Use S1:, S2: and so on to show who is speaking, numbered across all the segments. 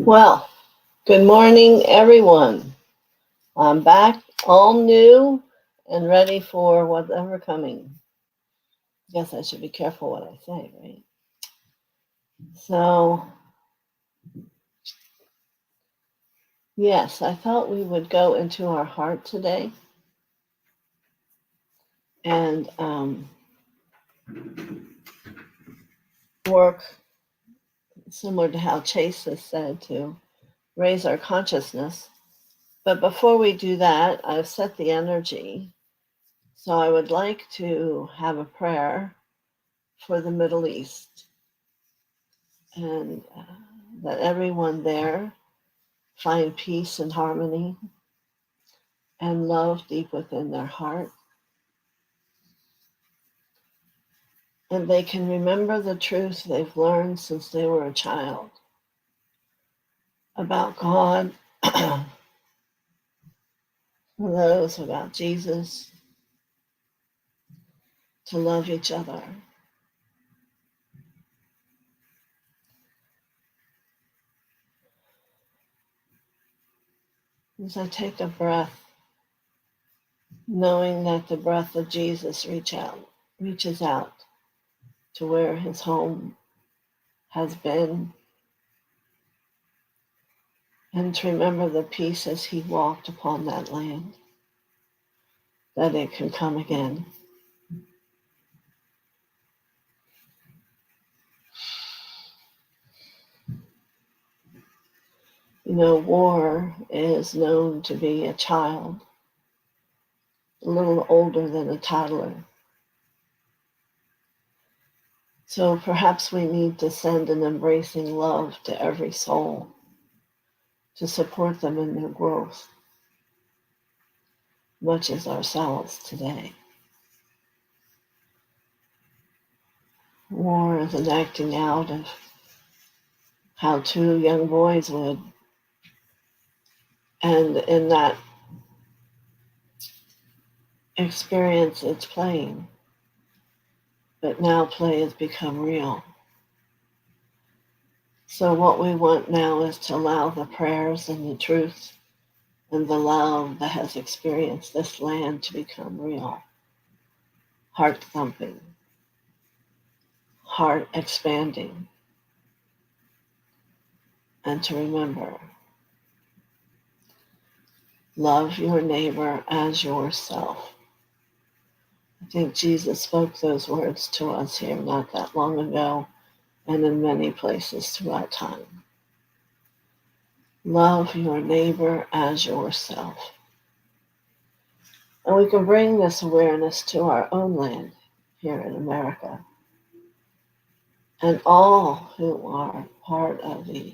S1: Well, good morning, everyone. I'm back, all new and ready for whatever coming. I guess I should be careful what I say, right? So, yes, I thought we would go into our heart today and work similar to how Chase has said to raise our consciousness. But before we do that, I've set the energy. So I would like to have a prayer for the Middle East and that everyone there find peace and harmony and love deep within their heart. And they can remember the truth they've learned since they were a child about God, for those about Jesus, to love each other. As I take a breath, knowing that the breath of Jesus reaches out to where his home has been, and to remember the peace as he walked upon that land, that it can come again. You know, war is known to be a child, a little older than a toddler. So perhaps we need to send an embracing love to every soul to support them in their growth, much as ourselves today. War is an acting out of how two young boys would, and in that experience it's playing, but now play has become real. So what we want now is to allow the prayers and the truth and the love that has experienced this land to become real, heart thumping, heart expanding, and to remember, love your neighbor as yourself. I think Jesus spoke those words to us here not that long ago and in many places throughout time. Love your neighbor as yourself. And we can bring this awareness to our own land here in America and all who are part of the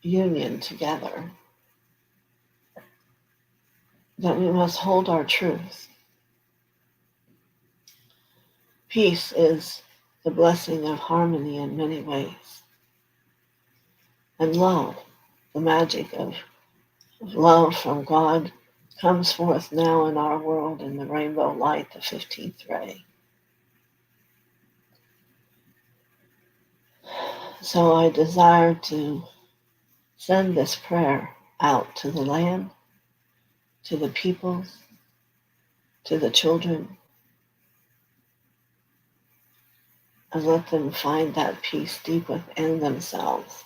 S1: union together, that we must hold our truth. Peace is the blessing of harmony in many ways. And love, the magic of love from God, comes forth now in our world in the rainbow light, the 15th ray. So I desire to send this prayer out to the land, to the peoples, to the children, and let them find that peace deep within themselves,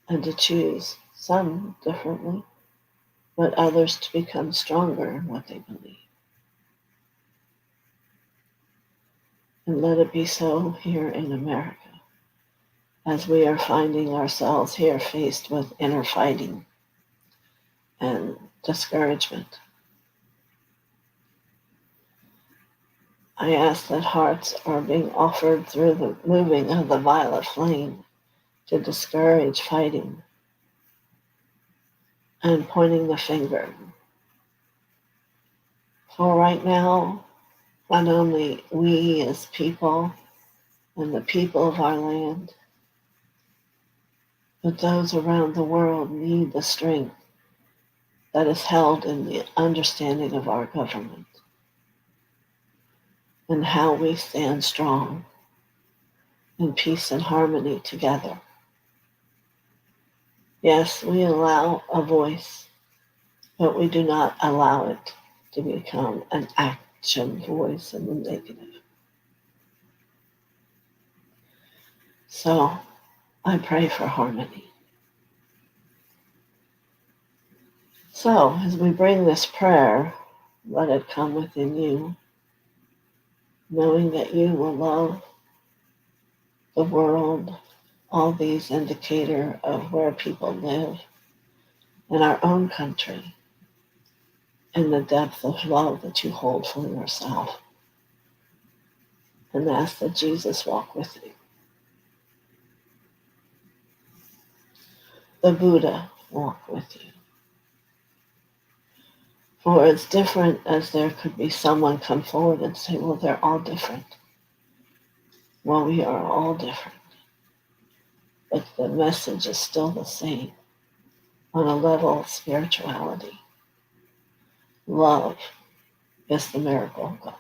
S1: and to choose some differently, but others to become stronger in what they believe. And let it be so here in America, as we are finding ourselves here faced with inner fighting and discouragement. I ask that hearts are being offered through the moving of the violet flame to discourage fighting and pointing the finger. For right now, not only we as people and the people of our land, but those around the world need the strength that is held in the understanding of our government and how we stand strong in peace and harmony together. Yes, we allow a voice, but we do not allow it to become an action voice in the negative. So I pray for harmony. So as we bring this prayer, let it come within you, knowing that you will love the world, all these indicator of where people live in our own country, and the depth of love that you hold for yourself, and ask that Jesus walk with you. The Buddha walk with you. For as different as there could be someone come forward and say, well, they're all different. Well, we are all different. But the message is still the same on a level of spirituality. Love is the miracle of God.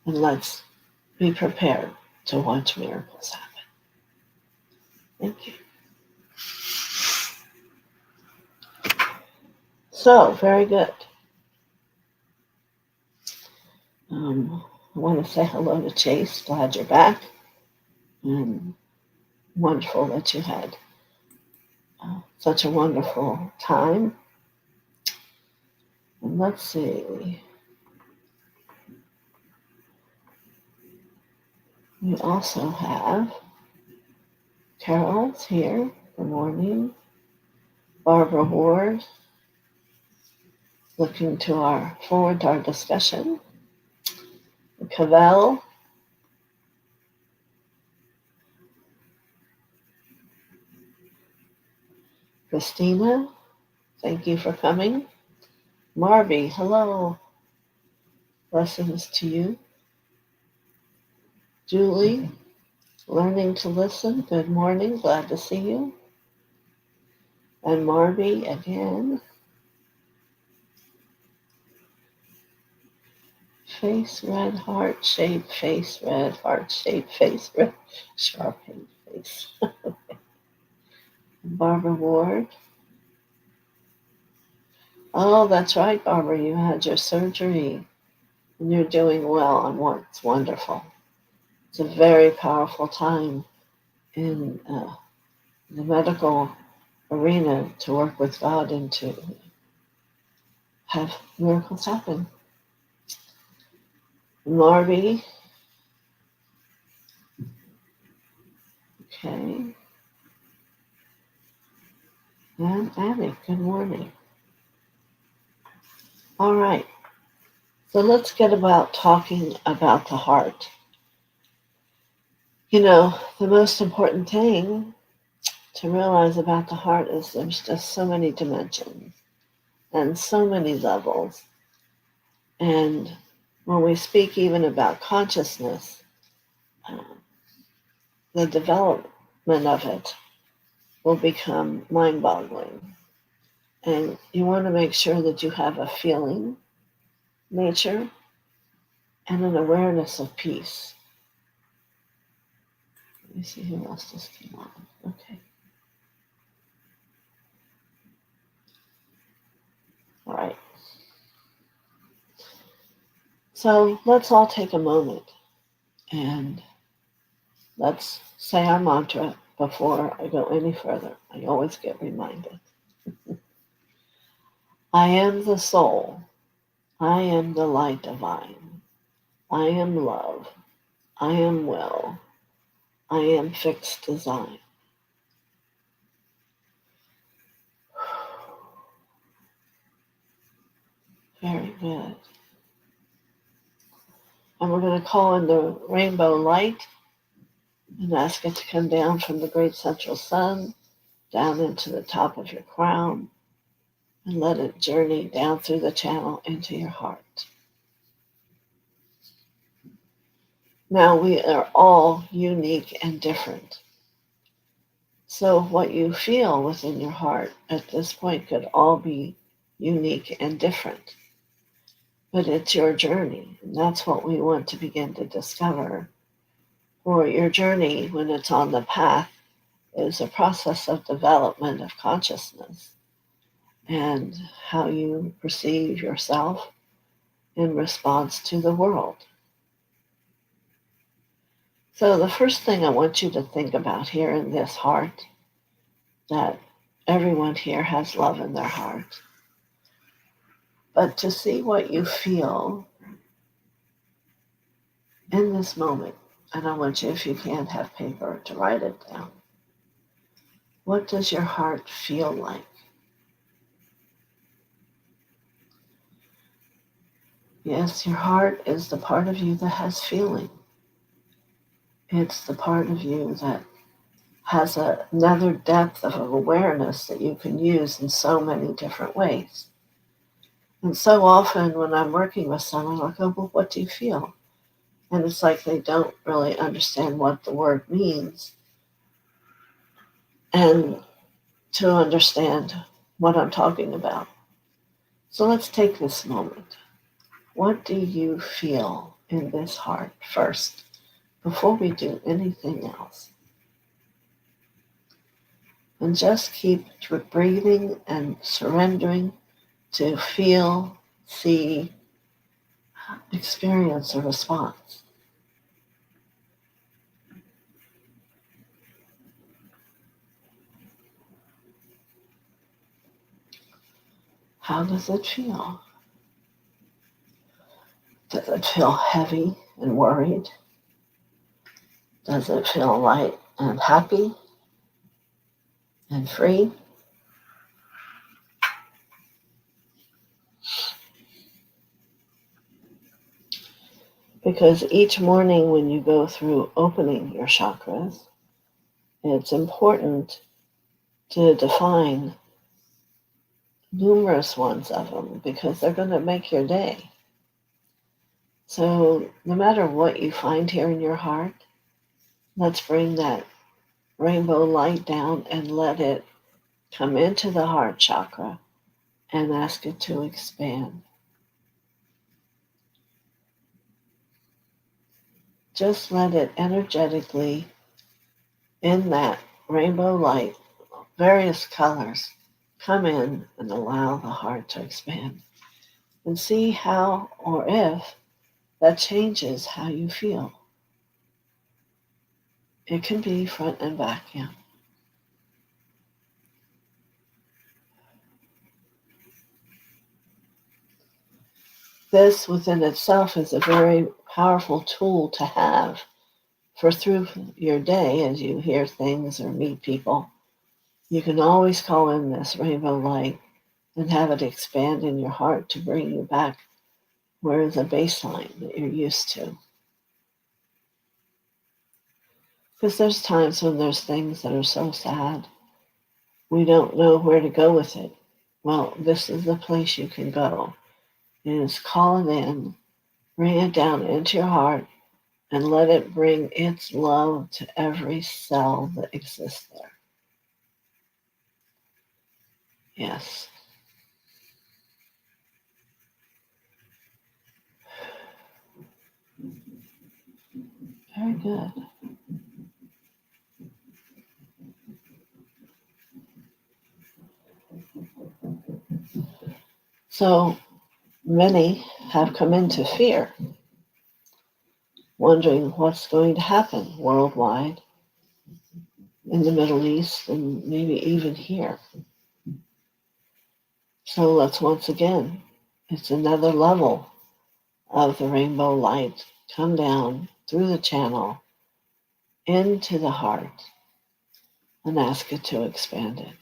S1: And let's be prepared to watch miracles happen. Thank you. So, very good. I want to say hello to Chase. Glad you're back. And wonderful that you had such a wonderful time. And let's see. We also have Carol's here. Good morning. Barbara Ward, looking forward to our discussion. Cavell. Christina, thank you for coming. Marby, hello. Blessings to you. Julie, learning to listen. Good morning. Glad to see you. And Marby again. Face red, heart shape, face red, heart shape, face red, sharp face. Barbara Ward. Oh, that's right, Barbara. You had your surgery and you're doing well. And it's wonderful. It's a very powerful time in the medical arena to work with God and to have miracles happen. Marby. Okay. And Abby, good morning. All right. So let's get about talking about the heart. You know, the most important thing to realize about the heart is there's just so many dimensions and so many levels. And when we speak even about consciousness, the development of it will become mind-boggling. And you want to make sure that you have a feeling nature and an awareness of peace. Let me see who else just came on. Okay. All right. So let's all take a moment and let's say our mantra before I go any further. I always get reminded. I am the soul. I am the light divine. I am love. I am will. I am fixed design. Very good. And we're going to call in the rainbow light and ask it to come down from the great central sun down into the top of your crown and let it journey down through the channel into your heart. Now we are all unique and different. So what you feel within your heart at this point could all be unique and different. But it's your journey, and that's what we want to begin to discover. Or your journey when it's on the path is a process of development of consciousness and how you perceive yourself in response to the world. So the first thing I want you to think about here in this heart, that everyone here has love in their heart, but to see what you feel in this moment. And I want you, if you can, have paper to write it down. What does your heart feel like? Yes, your heart is the part of you that has feeling. It's the part of you that has another depth of awareness that you can use in so many different ways. And so often when I'm working with someone, I'll go, well, what do you feel? And it's like they don't really understand what the word means and to understand what I'm talking about. So let's take this moment. What do you feel in this heart first, before we do anything else? And just keep breathing and surrendering to feel, see, experience a response. How does it feel? Does it feel heavy and worried? Does it feel light and happy and free? Because each morning when you go through opening your chakras, it's important to define numerous ones of them because they're going to make your day. So no matter what you find here in your heart, let's bring that rainbow light down and let it come into the heart chakra and ask it to expand. Just let it energetically, in that rainbow light, various colors, come in and allow the heart to expand. And see how or if that changes how you feel. It can be front and back, yeah. This within itself is a very powerful tool to have for through your day as you hear things or meet people. You can always call in this rainbow light and have it expand in your heart to bring you back where is a baseline that you're used to. Because there's times when there's things that are so sad, we don't know where to go with it. Well, this is the place you can go. Is call it in, bring it down into your heart, and let it bring its love to every cell that exists there. Yes. Very good. So many have come into fear, wondering what's going to happen worldwide, in the Middle East, and maybe even here. So let's once again, it's another level of the rainbow light come down through the channel into the heart and ask it to expand it.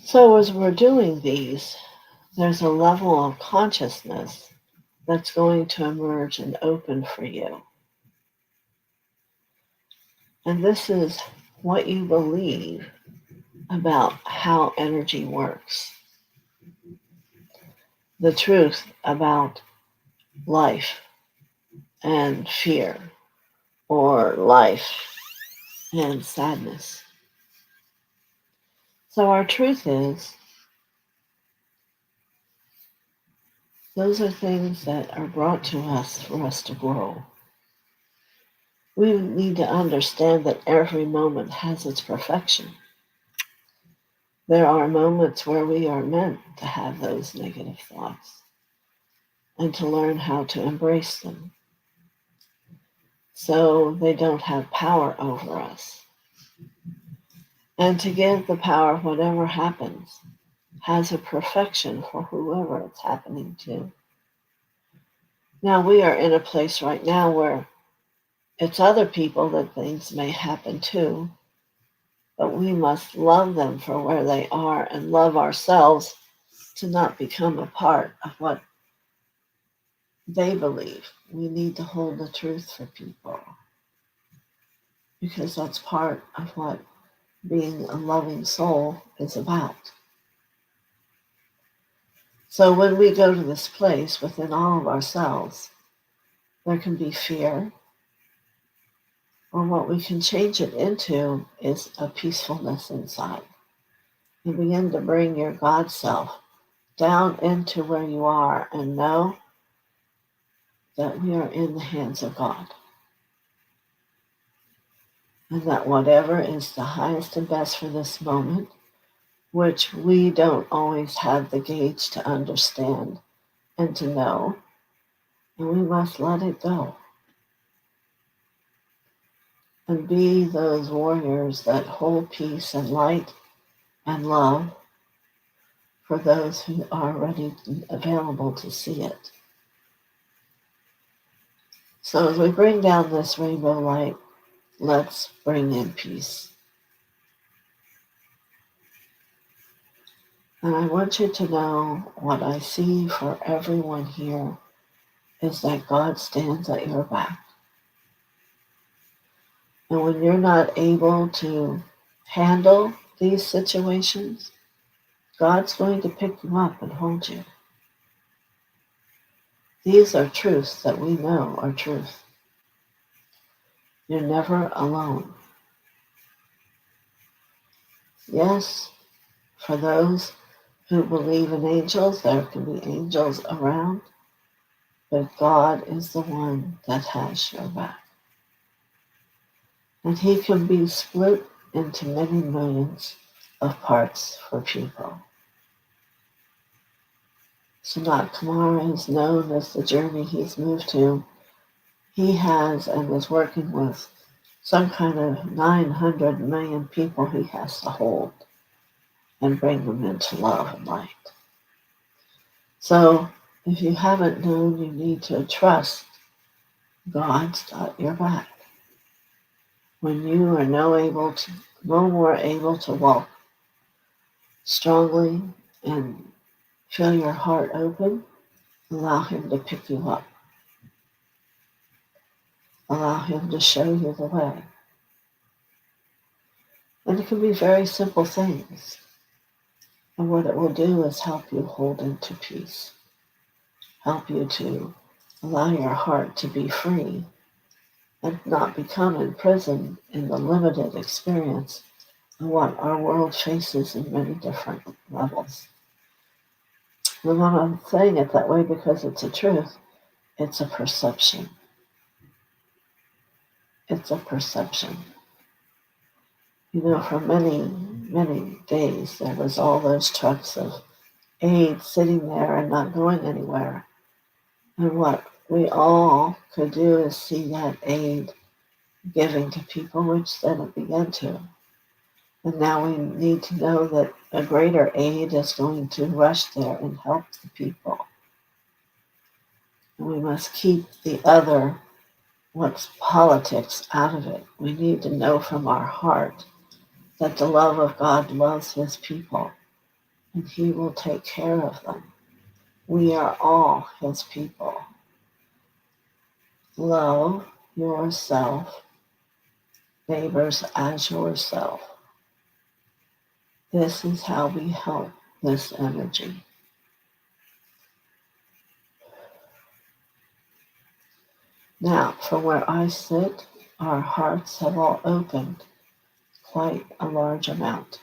S1: So as we're doing these, there's a level of consciousness that's going to emerge and open for you. And this is what you believe about how energy works. The truth about life and fear, or life and sadness. So our truth is Those are things that are brought to us for us to grow. We need to understand that every moment has its perfection. There are moments where we are meant to have those negative thoughts and to learn how to embrace them so they don't have power over us. And to give the power, whatever happens, has a perfection for whoever it's happening to. Now, we are in a place right now where it's other people that things may happen to, but we must love them for where they are and love ourselves to not become a part of what they believe. We need to hold the truth for people because that's part of what being a loving soul is about. So when we go to this place within all of ourselves, there can be fear, or what we can change it into is a peacefulness inside. You begin to bring your God self down into where you are and know that we are in the hands of God. And that whatever is the highest and best for this moment, which we don't always have the gauge to understand and to know, and we must let it go. And be those warriors that hold peace and light and love for those who are ready and available to see it. So as we bring down this rainbow light, let's bring in peace. And I want you to know what I see for everyone here is that God stands at your back. And when you're not able to handle these situations, God's going to pick you up and hold you. These are truths that we know are truth. You're never alone. Yes, for those who believe in angels, there can be angels around, but God is the one that has your back. And he can be split into many millions of parts for people. Sanat Kumara is known as the journey he's moved to. He has and is working with some kind of 900 million people he has to hold and bring them into love and light. So if you haven't known, you need to trust God's got your back. When you are no more able to walk strongly and feel your heart open, allow him to pick you up. Allow him to show you the way. And it can be very simple things. And what it will do is help you hold into peace. Help you to allow your heart to be free and not become imprisoned in the limited experience of what our world faces in many different levels. And when I'm saying it that way because it's a truth, it's a perception. It's a perception. You know, for many, many days, there was all those trucks of aid sitting there and not going anywhere. And what we all could do is see that aid giving to people, which then it began to. And now we need to know that a greater aid is going to rush there and help the people. And we must keep the other, what's politics, out of it. We need to know from our heart that the love of God loves his people, and he will take care of them. We are all his people. Love yourself, neighbors as yourself. This is how we help this energy. Now, from where I sit, our hearts have all opened quite a large amount.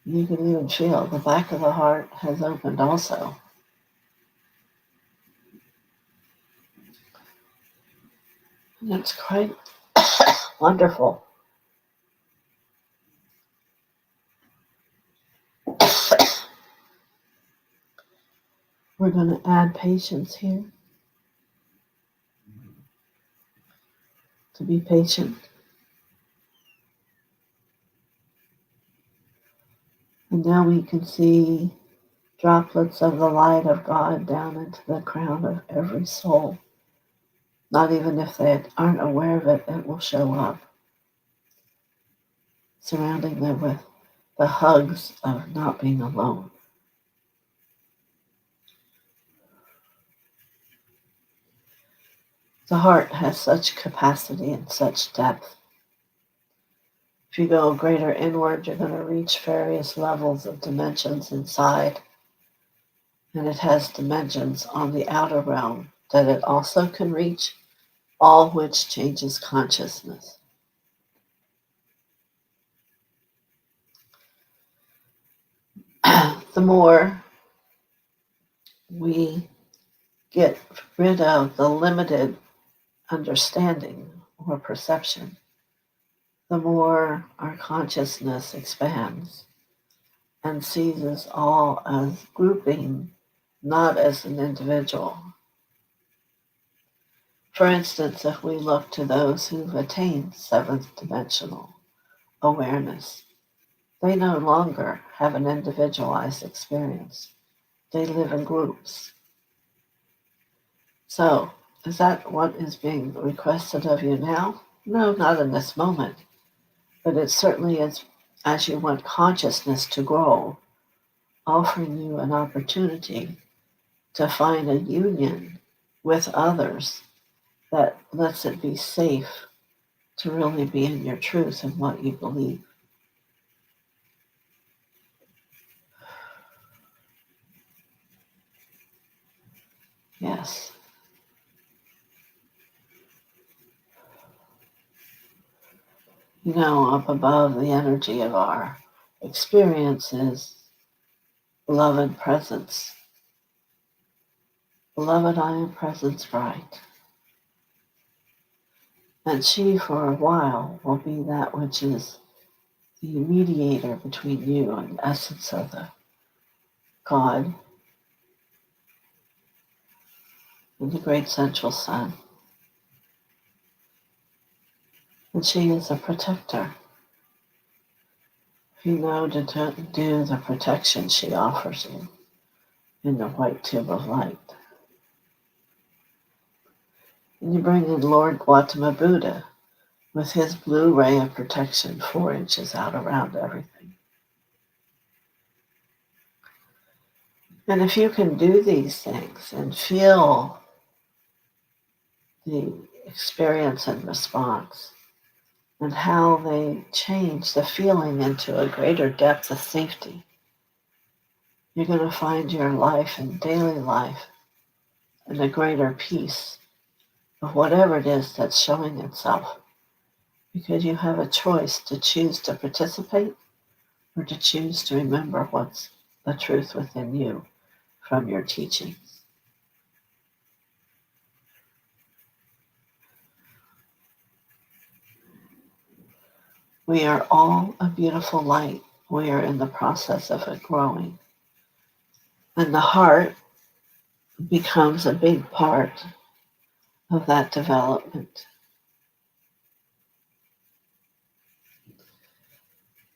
S1: You can even feel the back of the heart has opened also. And it's quite wonderful. We're going to add patience here. To be patient. And now we can see droplets of the light of God down into the crown of every soul. Not even if they aren't aware of it, it will show up, surrounding them with the hugs of not being alone. The heart has such capacity and such depth. If you go greater inward, you're going to reach various levels of dimensions inside. And it has dimensions on the outer realm that it also can reach, all which changes consciousness. The more we get rid of the limited understanding or perception, the more our consciousness expands and sees us all as grouping, not as an individual. For instance, if we look to those who've attained seventh dimensional awareness, they no longer have an individualized experience. They live in groups. So, is that what is being requested of you now? No, not in this moment. But it certainly is, as you want consciousness to grow, offering you an opportunity to find a union with others that lets it be safe to really be in your truth and what you believe. Yes. You know, up above the energy of our experience is love and presence. Beloved, I am presence bright. And she, for a while, will be that which is the mediator between you and the essence of the God and the great central sun. And she is a protector. If you know to do the protection she offers you in the white tube of light. And you bring in Lord Gautama Buddha with his blue ray of protection 4 inches out around everything. And if you can do these things and feel the experience and response and how they change the feeling into a greater depth of safety, you're going to find your life and daily life in a greater peace of whatever it is that's showing itself, because you have a choice to choose to participate or to choose to remember what's the truth within you from your teachings. We are all a beautiful light. We are in the process of it growing. And the heart becomes a big part of that development.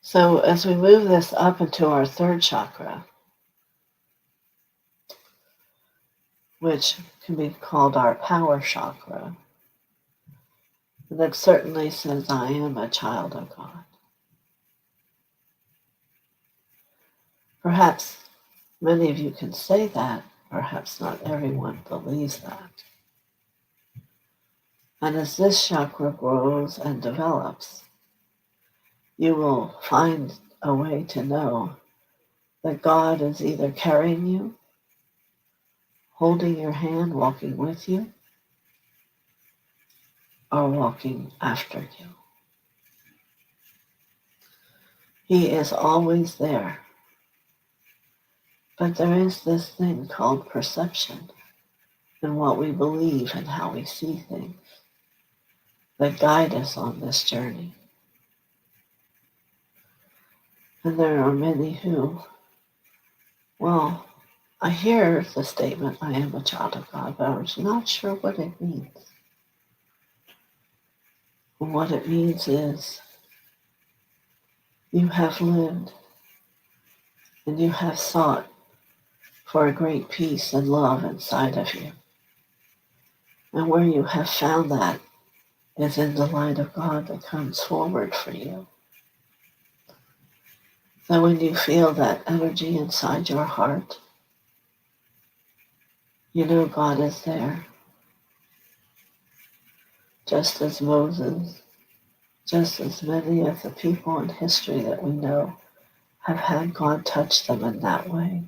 S1: So as we move this up into our third chakra, which can be called our power chakra, that certainly says, I am a child of God. Perhaps many of you can say that, perhaps not everyone believes that. And as this chakra grows and develops, you will find a way to know that God is either carrying you, holding your hand, walking with you, or walking after you. He is always there. But there is this thing called perception and what we believe and how we see things. that guide us on this journey. And there are many who, well, I hear the statement, I am a child of God, but I'm not sure what it means. And what it means is you have lived and you have sought for a great peace and love inside of you. And where you have found that is in the light of God that comes forward for you. So when you feel that energy inside your heart, you know God is there. Just as Moses, just as many of the people in history that we know have had God touch them in that way.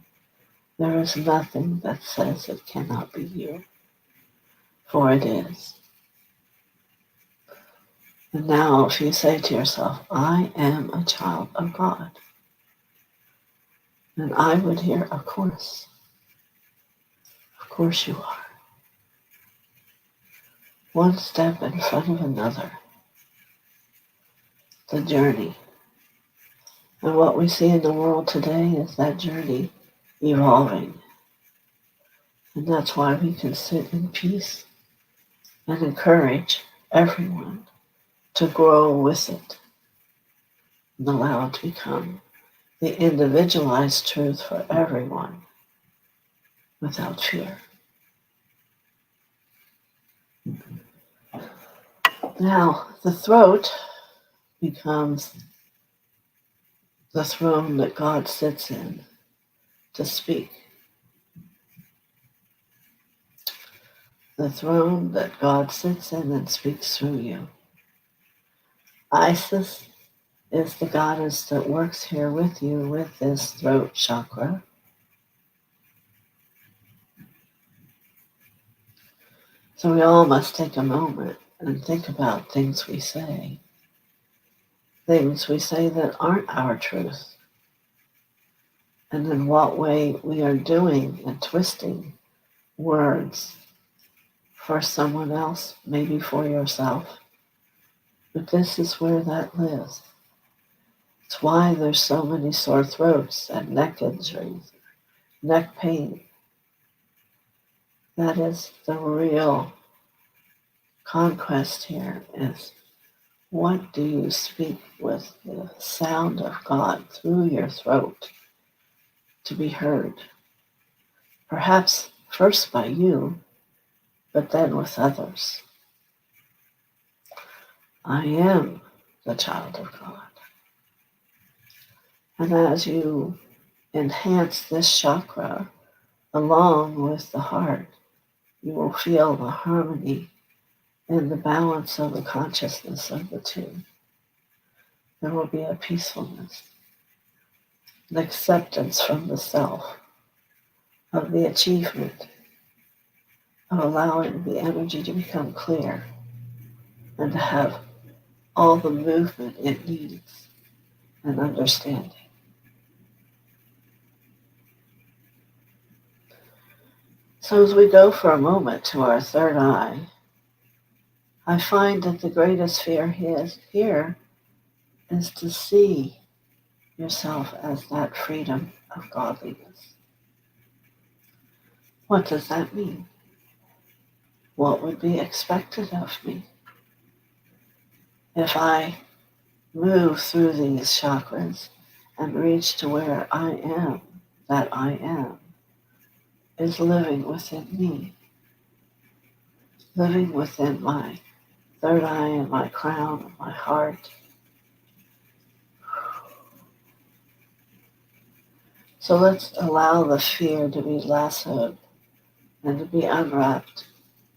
S1: There is nothing that says it cannot be you, for it is. And now if you say to yourself, I am a child of God, then I would hear, of course you are. One step in front of another, the journey. And what we see in the world today is that journey evolving. And that's why we can sit in peace and encourage everyone to grow with it and allow it to become the individualized truth for everyone without fear. Now, the throat becomes the throne that God sits in to speak. The throne that God sits in and speaks through you. Isis is the goddess that works here with you with this throat chakra. So we all must take a moment and think about things we say that aren't our truth, and in what way we are doing and twisting words for someone else, maybe for yourself. But this is where that lives. It's why there's so many sore throats and neck injuries, neck pain. That is the real conquest here, is what do you speak with the sound of God through your throat to be heard? Perhaps first by you, but then with others. I am the child of God. And as you enhance this chakra along with the heart, you will feel the harmony and the balance of the consciousness of the two. There will be a peacefulness, an acceptance from the self of the achievement of allowing the energy to become clear and to have all the movement it needs and understanding. So as we go for a moment to our third eye, I find that the greatest fear here is to see yourself as that freedom of godliness. What does that mean? What would be expected of me if I move through these chakras and reach to where I am, that I am, is living within me, living within my third eye and my crown and my heart. So let's allow the fear to be lassoed and to be unwrapped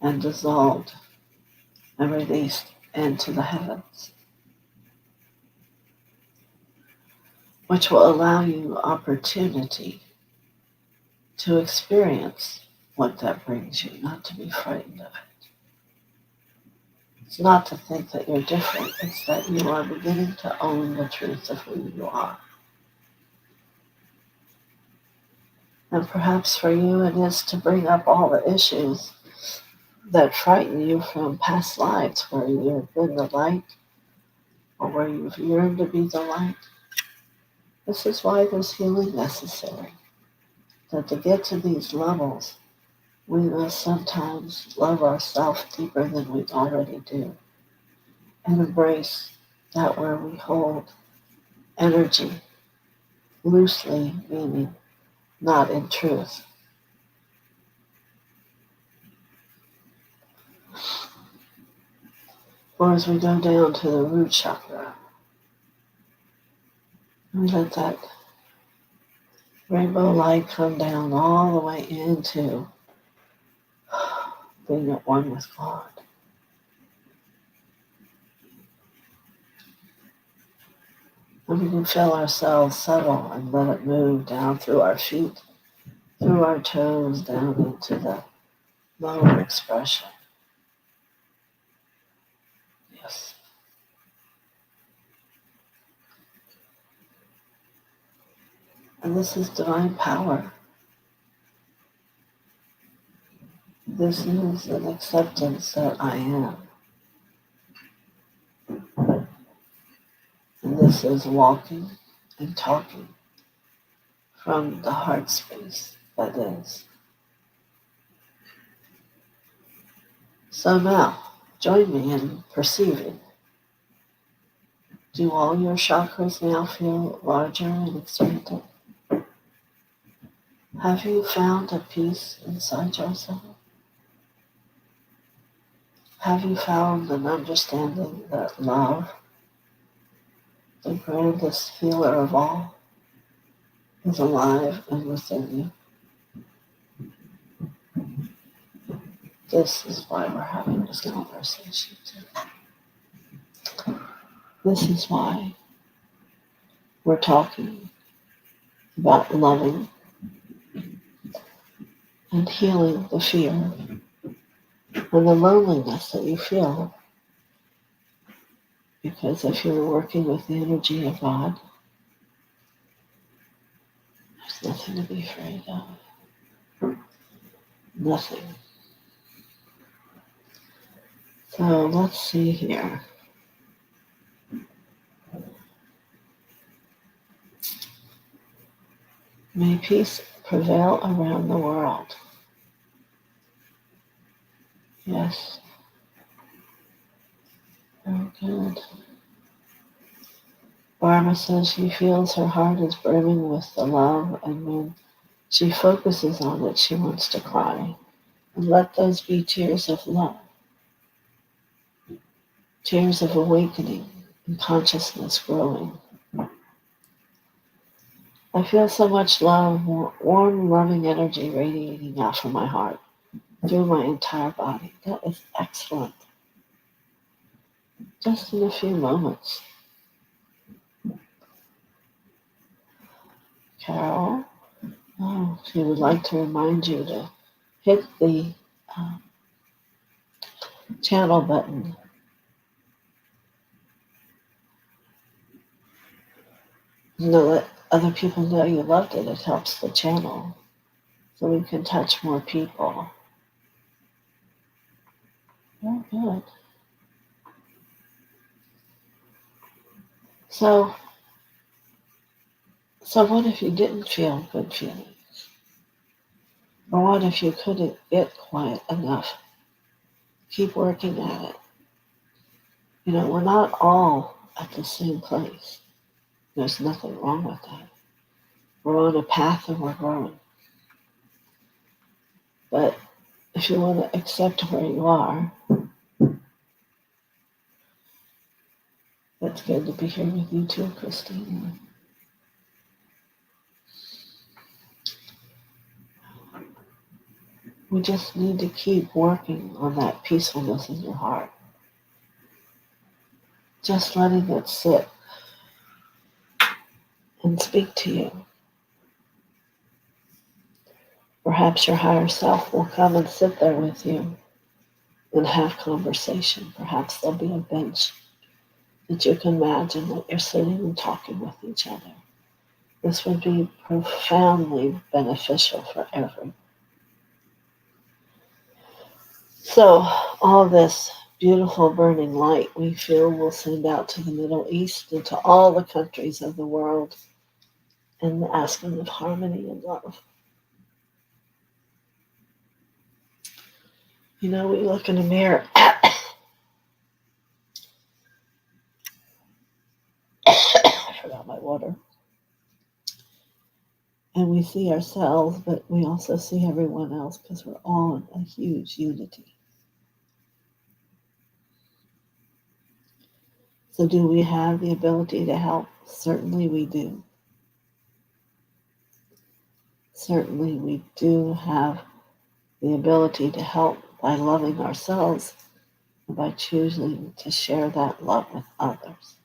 S1: and dissolved and released into the heavens, which will allow you opportunity to experience what that brings you, not to be frightened of it. It's not to think that you're different, it's that you are beginning to own the truth of who you are. And perhaps for you it is to bring up all the issues that frighten you from past lives where you've been the light or where you've yearned to be the light. This is why there's healing necessary. That to get to these levels, we must sometimes love ourselves deeper than we already do and embrace that where we hold energy loosely, meaning not in truth. Or as we go down to the root chakra, we let that rainbow light come down all the way into being at one with God. And we can feel ourselves settle and let it move down through our feet, through our toes, down into the lower expression. Yes. And this is divine power. This is an acceptance that I am. And this is walking and talking from the heart space that is. So now, join me in perceiving. Do all your chakras now feel larger and expanded? Have you found a peace inside yourself? Have you found an understanding that love, the grandest healer of all, is alive and within you? This is why we're having this conversation today. This is why we're talking about loving and healing the fear and the loneliness that you feel. Because if you're working with the energy of God, there's nothing to be afraid of. Nothing. So let's see here. May peace prevail around the world. Yes. Very good. Barbara says she feels her heart is brimming with the love, and when she focuses on it, she wants to cry. And let those be tears of love, tears of awakening and consciousness growing. I feel so much love, warm, loving energy radiating out from my heart through my entire body. That is excellent. Just in a few moments. Carol, she would like to remind you to hit the channel button. Let other people know you loved it. It helps the channel so we can touch more people. Very good. So what if you didn't feel good feelings? Or what if you couldn't get quiet enough? Keep working at it. We're not all at the same place. There's nothing wrong with that. We're on a path and we're growing. But if you want to accept where you are, it's good to be here with you too, Christine. We just need to keep working on that peacefulness in your heart. Just letting it sit and speak to you. Perhaps your higher self will come and sit there with you and have conversation. Perhaps there'll be a bench that you can imagine that you're sitting and talking with each other. This would be profoundly beneficial for everyone. So all this beautiful burning light we feel will send out to the Middle East and to all the countries of the world and asking of harmony and love. We look in a mirror. I forgot my water. And we see ourselves, but we also see everyone else because we're all in a huge unity. So do we have the ability to help? Certainly we do. Certainly we do have the ability to help by loving ourselves and by choosing to share that love with others.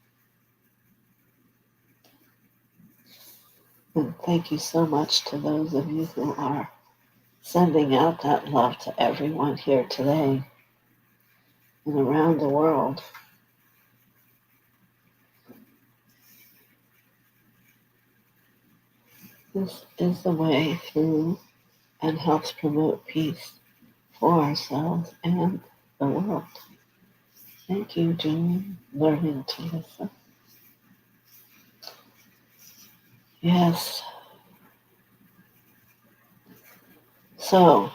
S1: And thank you so much to those of you who are sending out that love to everyone here today and around the world. This is the way through and helps promote peace for ourselves and the world. Thank you, Julie. Learning to listen. Yes. So,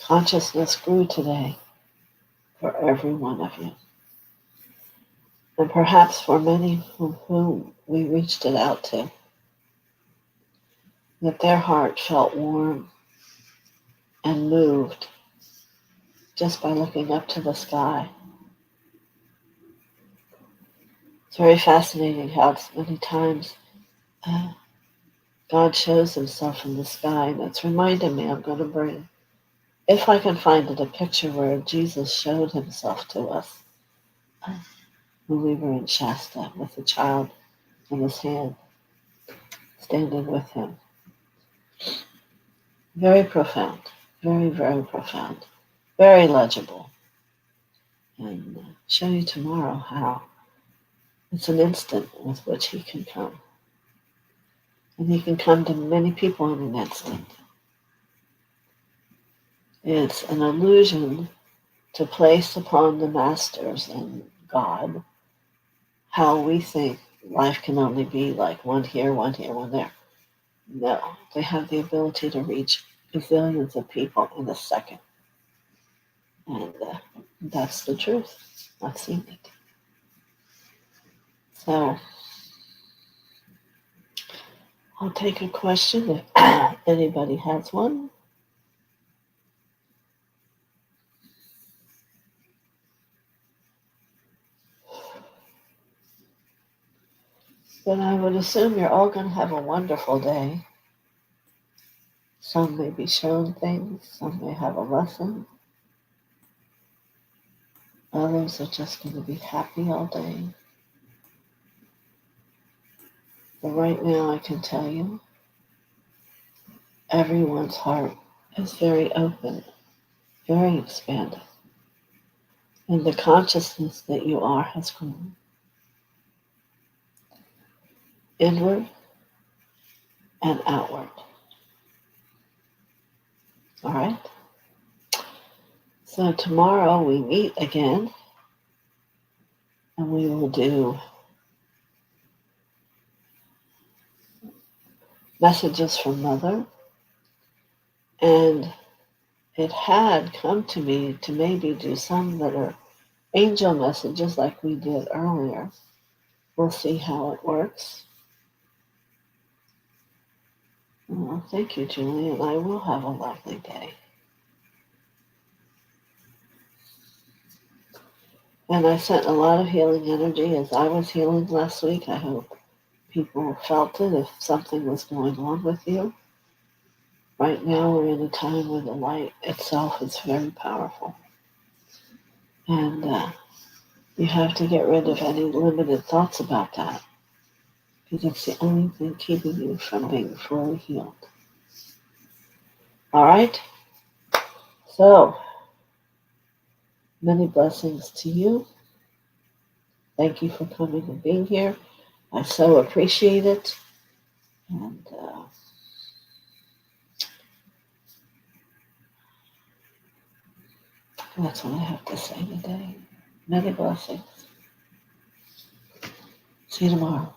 S1: consciousness grew today for every one of you. And perhaps for many whom we reached it out to, that their heart felt warm and moved just by looking up to the sky. It's very fascinating how many times God shows himself in the sky, and it's reminded me I'm going to bring, if I can find it, a picture where Jesus showed himself to us when we were in Shasta with the child in his hand, standing with him. Very profound, very, very profound, very legible. And show you tomorrow how it's an instant with which he can come. And he can come to many people in an instant. It's an illusion to place upon the masters and God how we think life can only be like one here, one there. No, they have the ability to reach gazillions of people in a second. And that's the truth. I've seen it. So I'll take a question if anybody has one. Then I would assume you're all going to have a wonderful day. Some may be shown things, some may have a lesson. Others are just going to be happy all day. But right now I can tell you, everyone's heart is very open, very expanded. And the consciousness that you are has grown inward and outward. All right? So tomorrow we meet again, and we will do messages from Mother. And it had come to me to maybe do some that are angel messages like we did earlier. We'll see how it works. Well, thank you, Julie, and I will have a lovely day. And I sent a lot of healing energy as I was healing last week. I hope people felt it if something was going on with you. Right now we're in a time where the light itself is very powerful. And you have to get rid of any limited thoughts about that, because it's the only thing keeping you from being fully healed. All right? So, many blessings to you. Thank you for coming and being here. I so appreciate it. And That's what I have to say today. Many blessings. See you tomorrow.